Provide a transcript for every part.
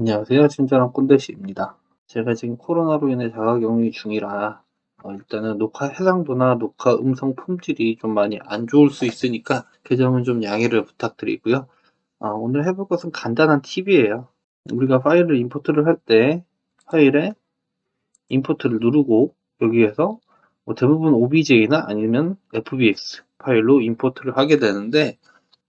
안녕하세요. 친절한 꼰대씨입니다. 제가 지금 코로나로 인해 자가격리 중이라 일단은 녹화 해상도나 녹화 음성 품질이 좀 많이 안 좋을 수 있으니까 그 점은 좀 양해를 부탁드리고요. 오늘 해볼 것은 간단한 팁이에요. 우리가 파일을 임포트를 할 때 파일에 임포트를 누르고 여기에서 뭐 대부분 OBJ나 아니면 FBX 파일로 임포트를 하게 되는데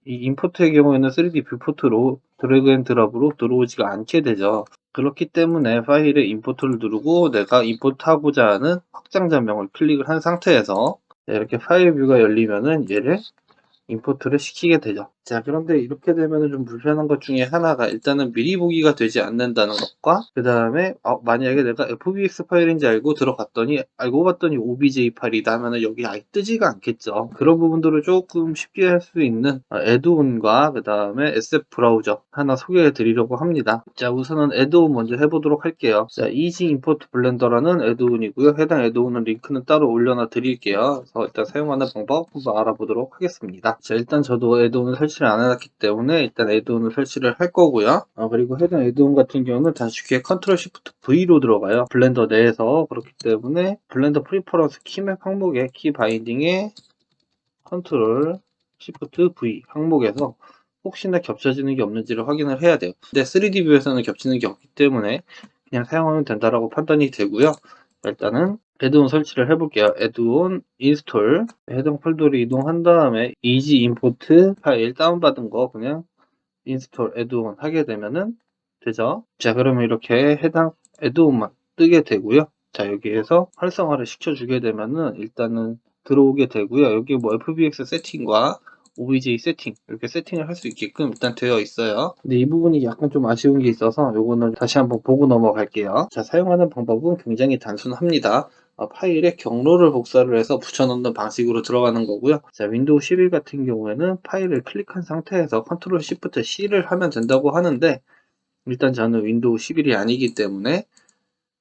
이 임포트의 경우에는 3D 뷰포트로 드래그 앤 드랍으로 들어오지가 않게 되죠. 그렇기 때문에 파일에 임포트를 누르고 내가 임포트하고자 하는 확장자명을 클릭을 한 상태에서 이렇게 파일 뷰가 열리면은 얘를 임포트를 시키게 되죠. 자, 그런데 이렇게 되면 좀 불편한 것 중에 하나가 일단은 미리 보기가 되지 않는다는 것과 그 다음에 만약에 내가 FBX 파일인지 알고 봤더니 OBJ 파일이다 하면은 여기 아예 뜨지가 않겠죠. 그런 부분들을 조금 쉽게 할 수 있는 애드온과 그 다음에 SF 브라우저 하나 소개해 드리려고 합니다. 자, 우선은 애드온 먼저 해보도록 할게요. 자, 이지 임포트 블렌더라는 애드온이고요. 해당 애드온은 링크는 따로 올려놔 드릴게요. 그래서 일단 사용하는 방법 한번 알아보도록 하겠습니다. 자, 일단 저도 애드온을 설치를 안 해놨기 때문에 일단 애드온을 설치를 할 거고요. 그리고 해당 애드온 같은 경우는 단축키에 컨트롤 시프트 V로 들어가요. 블렌더 내에서. 그렇기 때문에 블렌더 프리퍼런스 키맵 항목에 키 바인딩에 컨트롤 시프트 V 항목에서 혹시나 겹쳐지는 게 없는지를 확인을 해야 돼요. 근데 3D 뷰에서는 겹치는 게 없기 때문에 그냥 사용하면 된다라고 판단이 되고요. 일단은 애드온 설치를 해볼게요. 애드온 인스톨 해당 폴더로 이동한 다음에 이지 임포트 파일 다운받은 거 그냥 인스톨 애드온 하게 되면은 되죠. 자, 그러면 이렇게 해당 애드온만 뜨게 되고요. 자, 여기에서 활성화를 시켜주게 되면은 일단은 들어오게 되고요. 여기 뭐 FBX 세팅과 OBJ 세팅 이렇게 세팅을 할 수 있게끔 일단 되어 있어요. 근데 이 부분이 약간 좀 아쉬운 게 있어서 요거는 다시 한번 보고 넘어갈게요. 자, 사용하는 방법은 굉장히 단순합니다. 파일에 경로를 복사를 해서 붙여넣는 방식으로 들어가는 거고요. 자, 윈도우 11 같은 경우에는 파일을 클릭한 상태에서 컨트롤 시프트 C를 하면 된다고 하는데 일단 저는 윈도우 11이 아니기 때문에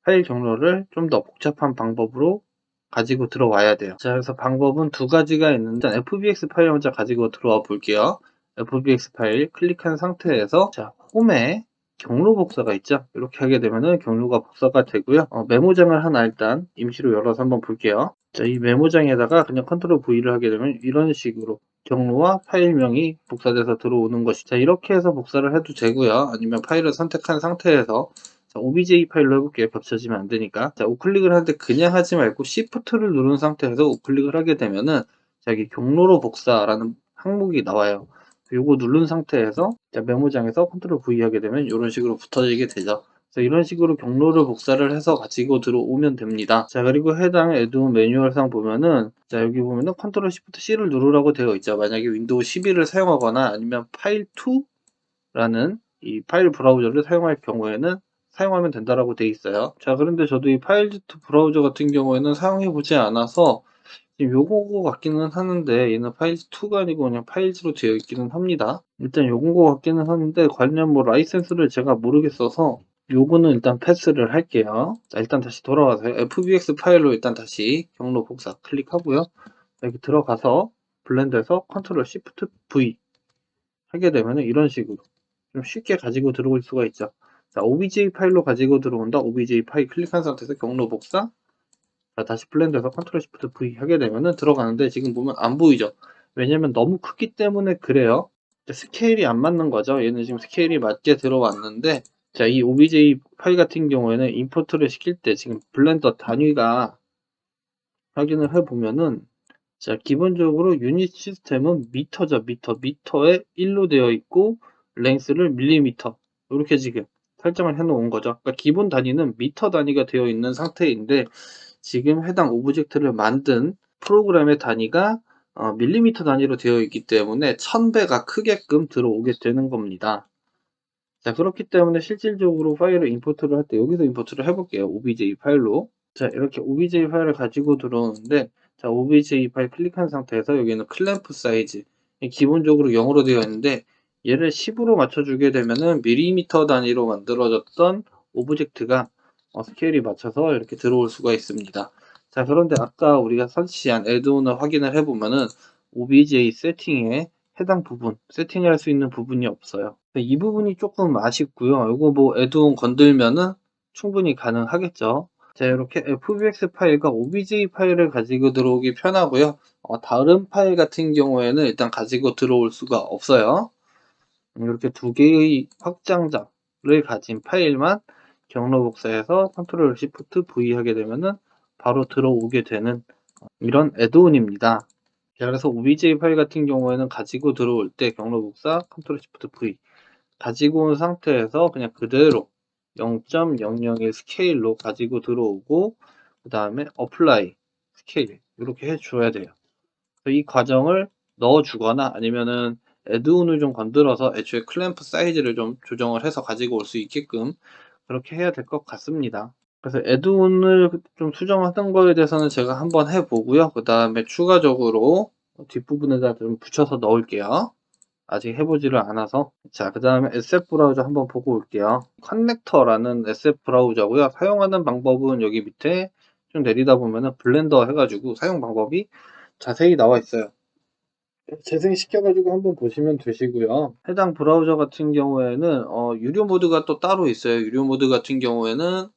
파일 경로를 좀 더 복잡한 방법으로 가지고 들어와야 돼요. 자, 그래서 방법은 두 가지가 있는데 일단 FBX 파일 먼저 가지고 들어와 볼게요. FBX 파일 클릭한 상태에서 자, 홈에 경로 복사가 있죠. 이렇게 하게 되면은 경로가 복사가 되고요. 메모장을 하나 일단 임시로 열어서 한번 볼게요. 자, 이 메모장에다가 그냥 컨트롤 V를 하게 되면 이런 식으로 경로와 파일명이 복사돼서 들어오는 것이 자, 이렇게 해서 복사를 해도 되고요. 아니면 파일을 선택한 상태에서 자, OBJ 파일로 해볼게요. 겹쳐지면 안 되니까. 자, 우클릭을 하는데 그냥 하지 말고 Shift를 누른 상태에서 우클릭을 하게 되면은 자, 여기 경로로 복사라는 항목이 나와요. 요거 누른 상태에서 자, 메모장에서 컨트롤 V 하게 되면 이런 식으로 붙어지게 되죠. 그래서 이런 식으로 경로를 복사를 해서 가지고 들어오면 됩니다. 자, 그리고 해당 애드온 매뉴얼상 보면은 자, 여기 보면은 컨트롤 시프트 C를 누르라고 되어 있죠. 만약에 윈도우 11을 사용하거나 아니면 파일 2라는 이 파일 브라우저를 사용할 경우에는 사용하면 된다라고 되어 있어요. 자, 그런데 저도 이 파일즈2 브라우저 같은 경우에는 사용해 보지 않아서 지금 요거 같기는 하는데 얘는 파일즈2가 아니고 그냥 파일즈로 되어 있기는 합니다. 일단 요거 같기는 하는데 관련 뭐 라이센스를 제가 모르겠어서 요거는 일단 패스를 할게요. 자, 일단 다시 돌아와서 FBX 파일로 일단 다시 경로 복사 클릭하고요. 여기 들어가서 블렌더에서 컨트롤 시프트 V 하게 되면 이런 식으로 좀 쉽게 가지고 들어올 수가 있죠. 자, OBJ 파일로 가지고 들어온다. OBJ 파일 클릭한 상태에서 경로 복사. 자, 다시 블렌더에서 컨트롤 시프트 V 하게 되면은 들어가는데 지금 보면 안 보이죠. 왜냐면 너무 크기 때문에 그래요. 스케일이 안 맞는 거죠. 얘는 지금 스케일이 맞게 들어왔는데 자, 이 OBJ 파일 같은 경우에는 임포트를 시킬 때 지금 블렌더 단위가 확인을 해보면은 자, 기본적으로 유닛 시스템은 미터죠. 미터에 1로 되어 있고 랭스를 밀리미터 이렇게 지금 설정을 해 놓은 거죠. 그러니까 기본 단위는 미터 단위가 되어 있는 상태인데 지금 해당 오브젝트를 만든 프로그램의 단위가 밀리미터 단위로 되어 있기 때문에 1000배가 크게끔 들어오게 되는 겁니다. 자, 그렇기 때문에 실질적으로 파일을 임포트를 할 때 여기서 임포트를 해볼게요. OBJ 파일로. 자, 이렇게 OBJ 파일을 가지고 들어오는데 자, OBJ 파일 클릭한 상태에서 여기는 클램프 사이즈 기본적으로 0으로 되어 있는데 얘를 10으로 맞춰주게 되면은 밀리미터 단위로 만들어졌던 오브젝트가 스케일이 맞춰서 이렇게 들어올 수가 있습니다. 자, 그런데 아까 우리가 설치한 애드온을 확인을 해보면은 OBJ 세팅에 해당 부분 세팅할 수 있는 부분이 없어요. 이 부분이 조금 아쉽고요. 이거 뭐 애드온 건들면은 충분히 가능하겠죠. 자, 이렇게 FBX 파일과 OBJ 파일을 가지고 들어오기 편하고요. 다른 파일 같은 경우에는 일단 가지고 들어올 수가 없어요. 이렇게 두 개의 확장자를 가진 파일만 경로 복사해서 컨트롤 시프트 V 하게 되면은 바로 들어오게 되는 이런 애드온입니다. 그래서 OBJ 파일 같은 경우에는 가지고 들어올 때 경로 복사 컨트롤 시프트 V 가지고 온 상태에서 그냥 그대로 0.001 스케일로 가지고 들어오고 그 다음에 어플라이 스케일 이렇게 해줘야 돼요. 이 과정을 넣어주거나 아니면은 애드온을 좀 건드려서 애초에 클램프 사이즈를 좀 조정을 해서 가지고 올 수 있게끔 그렇게 해야 될 것 같습니다. 그래서 애드온을 좀 수정하는 거에 대해서는 제가 한번 해보고요. 그 다음에 추가적으로 뒷부분에다 좀 붙여서 넣을게요. 아직 해보지를 않아서. 자, 그 다음에 SF 브라우저 한번 보고 올게요. 커넥터라는 SF 브라우저고요. 사용하는 방법은 여기 밑에 좀 내리다 보면은 블렌더 해가지고 사용 방법이 자세히 나와 있어요. 재생시켜가지고 한번 보시면 되시고요. 해당 브라우저 같은 경우에는 유료 모드가 또 따로 있어요. 유료 모드 같은 경우에는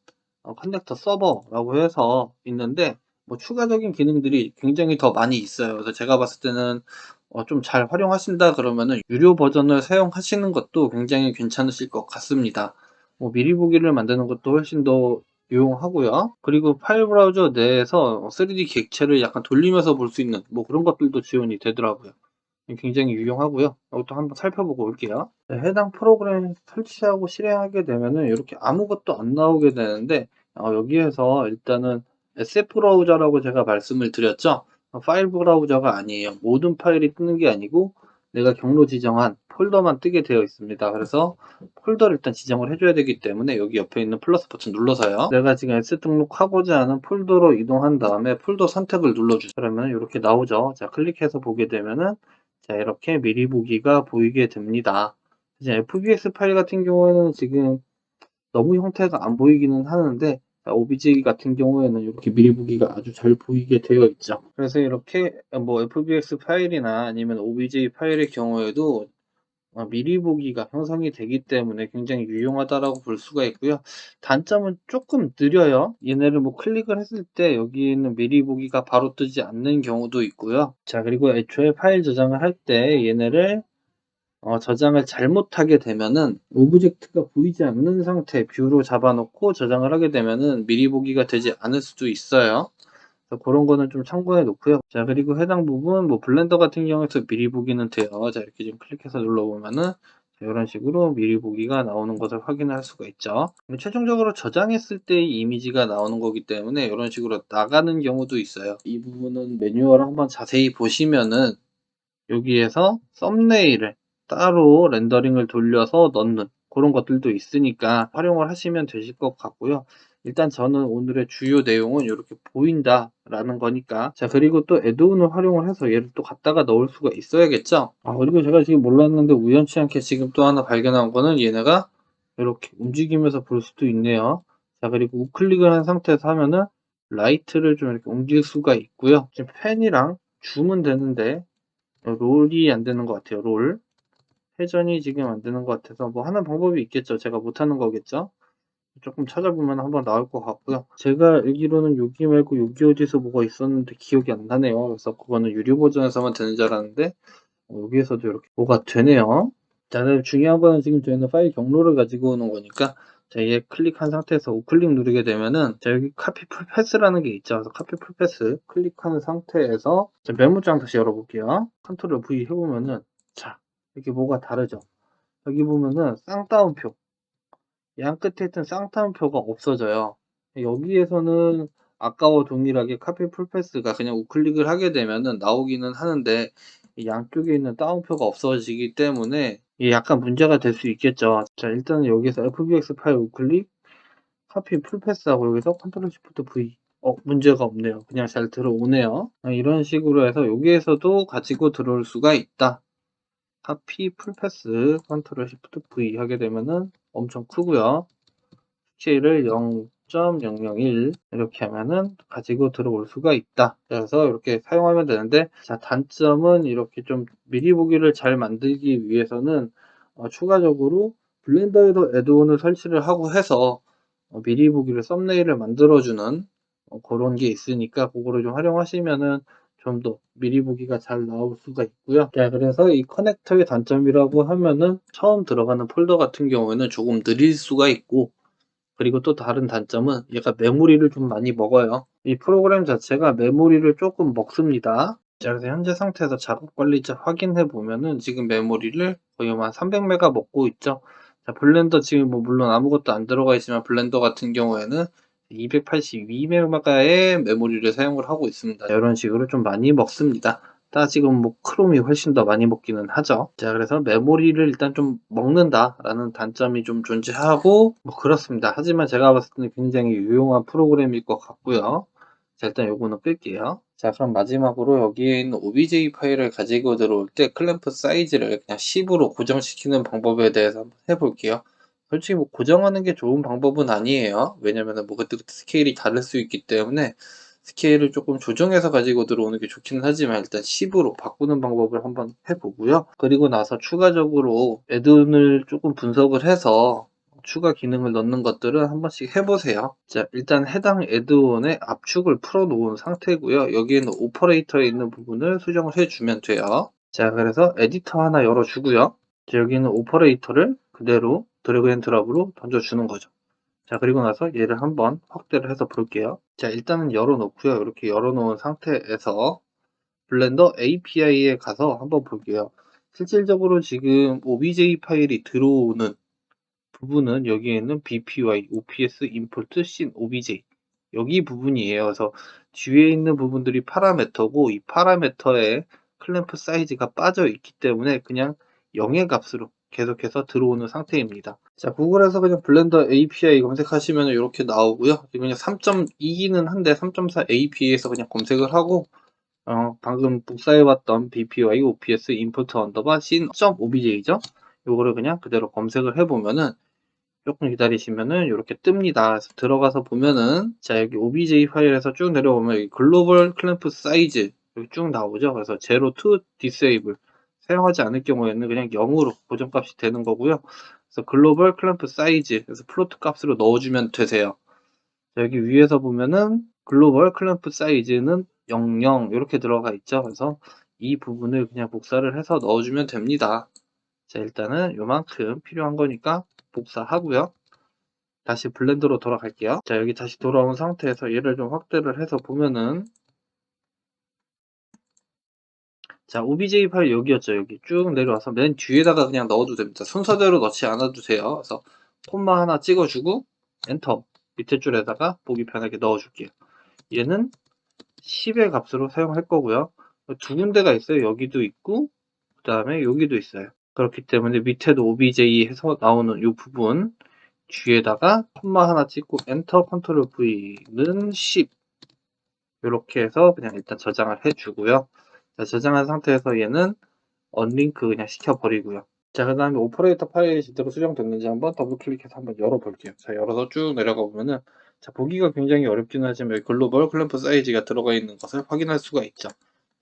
커넥터 서버라고 해서 있는데 뭐 추가적인 기능들이 굉장히 더 많이 있어요. 그래서 제가 봤을 때는 좀 잘 활용하신다 그러면은 유료 버전을 사용하시는 것도 굉장히 괜찮으실 것 같습니다. 뭐 미리 보기를 만드는 것도 훨씬 더 유용하고요. 그리고 파일 브라우저 내에서 3D 객체를 약간 돌리면서 볼 수 있는 뭐 그런 것들도 지원이 되더라고요. 굉장히 유용하고요. 이것도 한번 살펴보고 올게요. 네, 해당 프로그램 설치하고 실행하게 되면은 이렇게 아무것도 안 나오게 되는데 여기에서 일단은 SF 브라우저라고 제가 말씀을 드렸죠. 파일 브라우저가 아니에요. 모든 파일이 뜨는 게 아니고 내가 경로 지정한 폴더만 뜨게 되어 있습니다. 그래서 폴더를 일단 지정을 해줘야 되기 때문에 여기 옆에 있는 플러스 버튼 눌러서요. 내가 지금 S 등록하고자 하는 폴더로 이동한 다음에 폴더 선택을 눌러주세요. 그러면 이렇게 나오죠. 자, 클릭해서 보게 되면은 자, 이렇게 미리 보기가 보이게 됩니다. 이제 FBX 파일 같은 경우에는 지금 너무 형태가 안 보이기는 하는데 OBJ 같은 경우에는 이렇게 미리 보기가 아주 잘 보이게 되어 있죠. 그래서 이렇게 뭐 FBX 파일이나 아니면 OBJ 파일의 경우에도 미리 보기가 형성이 되기 때문에 굉장히 유용하다라고 볼 수가 있고요. 단점은 조금 느려요. 얘네를 뭐 클릭을 했을 때 여기 있는 미리 보기가 바로 뜨지 않는 경우도 있고요. 자, 그리고 애초에 파일 저장을 할 때 얘네를 저장을 잘못하게 되면은 오브젝트가 보이지 않는 상태 뷰로 잡아놓고 저장을 하게 되면은 미리 보기가 되지 않을 수도 있어요. 그런 거는 좀 참고해 놓고요. 자, 그리고 해당 부분 뭐 블렌더 같은 경우에서 미리 보기는 돼요. 자, 이렇게 좀 클릭해서 눌러보면은 이런 식으로 미리 보기가 나오는 것을 확인할 수가 있죠. 최종적으로 저장했을 때의 이미지가 나오는 거기 때문에 이런 식으로 나가는 경우도 있어요. 이 부분은 매뉴얼을 한번 자세히 보시면은 여기에서 썸네일을 따로 렌더링을 돌려서 넣는 그런 것들도 있으니까 활용을 하시면 되실 것 같고요. 일단 저는 오늘의 주요 내용은 이렇게 보인다라는 거니까. 자, 그리고 또 애드온을 활용을 해서 얘를 또 갖다가 넣을 수가 있어야겠죠. 그리고 제가 지금 몰랐는데 우연치 않게 지금 또 하나 발견한 거는 얘네가 이렇게 움직이면서 볼 수도 있네요. 자, 그리고 우클릭을 한 상태에서 하면은 라이트를 좀 이렇게 옮길 수가 있고요. 지금 펜이랑 줌은 되는데 롤이 안 되는 것 같아요. 롤. 회전이 지금 안 되는 것 같아서 뭐 하는 방법이 있겠죠. 제가 못하는 거겠죠. 조금 찾아보면 한번 나올 것 같고요. 제가 알기로는 여기 말고 여기 어디서 뭐가 있었는데 기억이 안 나네요. 그래서 그거는 유료 버전에서만 되는 줄 알았는데 여기에서도 이렇게 뭐가 되네요. 자, 그다음에 중요한 거는 지금 저희는 파일 경로를 가지고 오는 거니까 자, 얘 클릭한 상태에서 우클릭 누르게 되면은 자, 여기 카피 풀패스라는 게 있죠. 그래서 카피 풀패스 클릭한 상태에서 자, 메모장 다시 열어볼게요. 컨트롤 V 해보면은 자, 이렇게 뭐가 다르죠. 여기 보면은 쌍따옴표 양 끝에 있던 쌍따옴표가 없어져요. 여기에서는 아까와 동일하게 카피 풀패스가 그냥 우클릭을 하게 되면은 나오기는 하는데 이 양쪽에 있는 따옴표가 없어지기 때문에 이게 약간 문제가 될 수 있겠죠. 자, 일단은 여기서 FBX 파일 우클릭 카피 풀패스하고 여기서 컨트롤 시프트 V 문제가 없네요. 그냥 잘 들어오네요. 이런 식으로 해서 여기에서도 가지고 들어올 수가 있다. 카피 풀패스 컨트롤 시프트 V 하게 되면은 엄청 크고요. 스케일을 0.001 이렇게 하면은 가지고 들어올 수가 있다. 그래서 이렇게 사용하면 되는데, 자, 단점은 이렇게 좀 미리 보기를 잘 만들기 위해서는 추가적으로 블렌더에도 애드온을 설치를 하고 해서 미리 보기를 썸네일을 만들어주는 그런 게 있으니까 그거를 좀 활용하시면은 좀 더 미리 보기가 잘 나올 수가 있고요. 자, 그래서 이 커넥터의 단점이라고 하면은 처음 들어가는 폴더 같은 경우에는 조금 느릴 수가 있고, 그리고 또 다른 단점은 얘가 메모리를 좀 많이 먹어요. 이 프로그램 자체가 메모리를 조금 먹습니다. 자, 그래서 현재 상태에서 작업 관리자 확인해 보면은 지금 메모리를 거의 한 300메가 먹고 있죠. 자, 블렌더 지금 뭐 물론 아무것도 안 들어가 있지만 블렌더 같은 경우에는 282메가의 메모리를 사용을 하고 있습니다. 이런 식으로 좀 많이 먹습니다. 지금 뭐 크롬이 훨씬 더 많이 먹기는 하죠. 자, 그래서 메모리를 일단 좀 먹는다라는 단점이 좀 존재하고 뭐 그렇습니다. 하지만 제가 봤을 때는 굉장히 유용한 프로그램일 것 같고요. 자, 일단 요거는 끌게요. 자, 그럼 마지막으로 여기에 있는 OBJ 파일을 가지고 들어올 때 클램프 사이즈를 그냥 10으로 고정시키는 방법에 대해서 한번 해볼게요. 솔직히 뭐 고정하는 게 좋은 방법은 아니에요. 왜냐면은 뭐 그때그때 스케일이 다를 수 있기 때문에 스케일을 조금 조정해서 가지고 들어오는 게 좋기는 하지만 일단 10으로 바꾸는 방법을 한번 해보고요. 그리고 나서 추가적으로 애드온을 조금 분석을 해서 추가 기능을 넣는 것들은 한 번씩 해보세요. 자, 일단 해당 애드온의 압축을 풀어 놓은 상태고요. 여기에는 오퍼레이터에 있는 부분을 수정을 해주면 돼요. 자, 그래서 에디터 하나 열어주고요. 자, 여기는 오퍼레이터를 그대로 드래그 앤 드랍으로 던져주는 거죠. 자, 그리고 나서 얘를 한번 확대를 해서 볼게요. 자, 일단은 열어놓고요. 이렇게 열어놓은 상태에서 블렌더 API에 가서 한번 볼게요. 실질적으로 지금 OBJ 파일이 들어오는 부분은 여기에 있는 BPY, OPS, Import, Scene, OBJ 여기 부분이에요. 그래서 뒤에 있는 부분들이 파라메터고 이 파라메터에 클램프 사이즈가 빠져 있기 때문에 그냥 0의 값으로 계속해서 들어오는 상태입니다. 자, 구글에서 그냥 블렌더 API 검색하시면 이렇게 나오고요. 그냥 3.2기는 한데 3.4 API에서 그냥 검색을 하고 방금 복사해봤던 BPY, OPS, Import 언더바 Scene.obj죠. 요거를 그냥 그대로 검색을 해보면은 조금 기다리시면은 이렇게 뜹니다. 그래서 들어가서 보면은 자, 여기 OBJ 파일에서 쭉 내려오면 여기 글로벌 클램프 사이즈 여기 쭉 나오죠. 그래서 0 to disable 사용하지 않을 경우에는 그냥 0으로 고정값이 되는 거고요. 그래서 글로벌 클램프 사이즈 그래서 플로트 값으로 넣어주면 되세요. 자, 여기 위에서 보면은 글로벌 클램프 사이즈는 00 이렇게 들어가 있죠. 그래서 이 부분을 그냥 복사를 해서 넣어주면 됩니다. 자, 일단은 요만큼 필요한 거니까 복사하고요. 다시 블렌더로 돌아갈게요. 자, 여기 다시 돌아온 상태에서 얘를 좀 확대를 해서 보면은 자, OBJ 파일 여기였죠. 여기 쭉 내려와서 맨 뒤에다가 그냥 넣어도 됩니다. 순서대로 넣지 않아도 돼요. 그래서 콤마 하나 찍어주고 엔터 밑에 줄에다가 보기 편하게 넣어줄게요. 얘는 10의 값으로 사용할 거고요. 두 군데가 있어요. 여기도 있고 그 다음에 여기도 있어요. 그렇기 때문에 밑에도 OBJ 해서 나오는 이 부분 뒤에다가 콤마 하나 찍고 엔터 컨트롤 V는 10 이렇게 해서 그냥 일단 저장을 해주고요. 자, 저장한 상태에서 얘는 언링크 그냥 시켜버리고요. 자, 그 다음에 오퍼레이터 파일이 제대로 수정됐는지 한번 더블 클릭해서 한번 열어볼게요. 자, 열어서 쭉 내려가 보면은 자, 보기가 굉장히 어렵긴 하지만 여기 글로벌 클램프 사이즈가 들어가 있는 것을 확인할 수가 있죠. 자,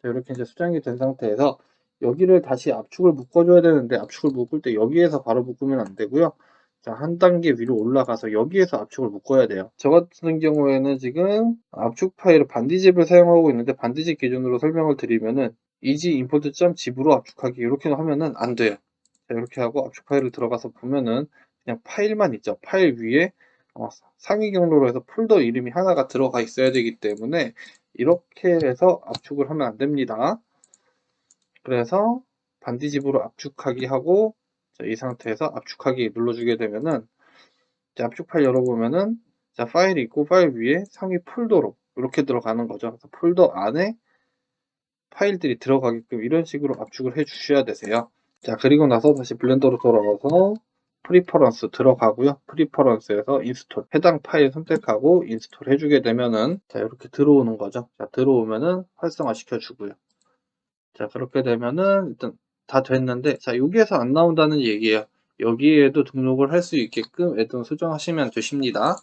이렇게 이제 수정이 된 상태에서 여기를 다시 압축을 묶어줘야 되는데 압축을 묶을 때 여기에서 바로 묶으면 안 되고요. 자, 한 단계 위로 올라가서 여기에서 압축을 묶어야 돼요. 저 같은 경우에는 지금 압축 파일을 반디집을 사용하고 있는데 반디집 기준으로 설명을 드리면은 easy import.zip으로 압축하기 이렇게 하면은 안 돼요. 자, 이렇게 하고 압축 파일을 들어가서 보면은 그냥 파일만 있죠. 파일 위에 상위 경로로 해서 폴더 이름이 하나가 들어가 있어야 되기 때문에 이렇게 해서 압축을 하면 안 됩니다. 그래서 반디집으로 압축하기 하고 자, 이 상태에서 압축하기 눌러주게 되면은 자, 압축 파일 열어보면은 자, 파일이 있고 파일 위에 상위 폴더로 이렇게 들어가는 거죠. 그래서 폴더 안에 파일들이 들어가게끔 이런 식으로 압축을 해 주셔야 되세요. 자, 그리고 나서 다시 블렌더로 돌아가서 프리퍼런스 들어가고요. 프리퍼런스에서 인스톨 해당 파일 선택하고 인스톨 해주게 되면은 자, 이렇게 들어오는 거죠. 자, 들어오면은 활성화 시켜 주고요. 자, 그렇게 되면은 일단 다 됐는데 자, 여기에서 안 나온다는 얘기예요. 여기에도 등록을 할 수 있게끔 애드온 수정하시면 되십니다.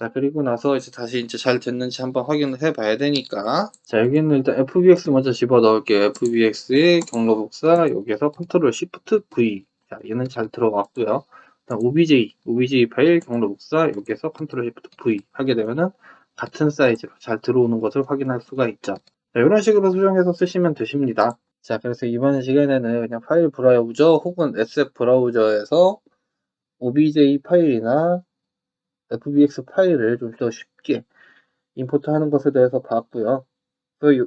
자, 그리고 나서 이제 다시 이제 잘 됐는지 한번 확인을 해 봐야 되니까. 자, 여기는 일단 FBX 먼저 집어 넣을게요. FBX의 경로 복사, 여기에서 컨트롤 Shift V. 자, 얘는 잘 들어왔고요. 그다음 OBJ 파일 경로 복사, 여기에서 컨트롤 Shift V 하게 되면은 같은 사이즈로 잘 들어오는 것을 확인할 수가 있죠. 자, 이런 식으로 수정해서 쓰시면 되십니다. 자, 그래서 이번 시간에는 그냥 파일 브라우저 혹은 SF 브라우저에서 OBJ 파일이나 FBX 파일을 좀 더 쉽게 임포트하는 것에 대해서 봤고요.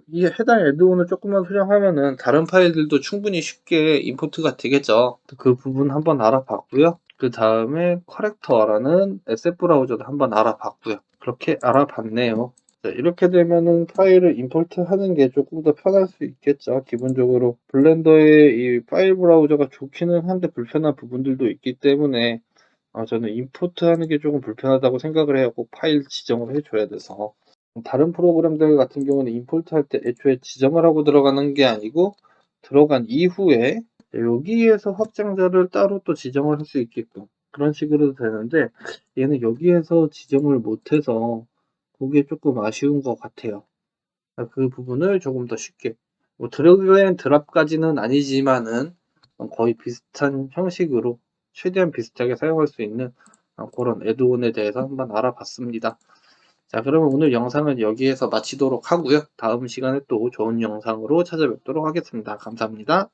이 해당 애드온을 조금만 수정하면은 다른 파일들도 충분히 쉽게 임포트가 되겠죠. 그 부분 한번 알아봤고요. 그 다음에 커렉터라는 SF 브라우저도 한번 알아봤고요. 그렇게 알아봤네요. 자, 이렇게 되면은 파일을 임포트 하는 게 조금 더 편할 수 있겠죠. 기본적으로 블렌더의 이 파일 브라우저가 좋기는 한데 불편한 부분들도 있기 때문에 저는 임포트 하는 게 조금 불편하다고 생각을 해요. 꼭 파일 지정을 해줘야 돼서. 다른 프로그램들 같은 경우는 임포트 할 때 애초에 지정을 하고 들어가는 게 아니고 들어간 이후에 여기에서 확장자를 따로 또 지정을 할 수 있게끔 그런 식으로 되는데 얘는 여기에서 지정을 못해서 그게 조금 아쉬운 것 같아요. 그 부분을 조금 더 쉽게 뭐 드래그 앤 드랍까지는 아니지만은 거의 비슷한 형식으로 최대한 비슷하게 사용할 수 있는 그런 애드온에 대해서 한번 알아봤습니다. 자, 그러면 오늘 영상은 여기에서 마치도록 하고요. 다음 시간에 또 좋은 영상으로 찾아뵙도록 하겠습니다. 감사합니다.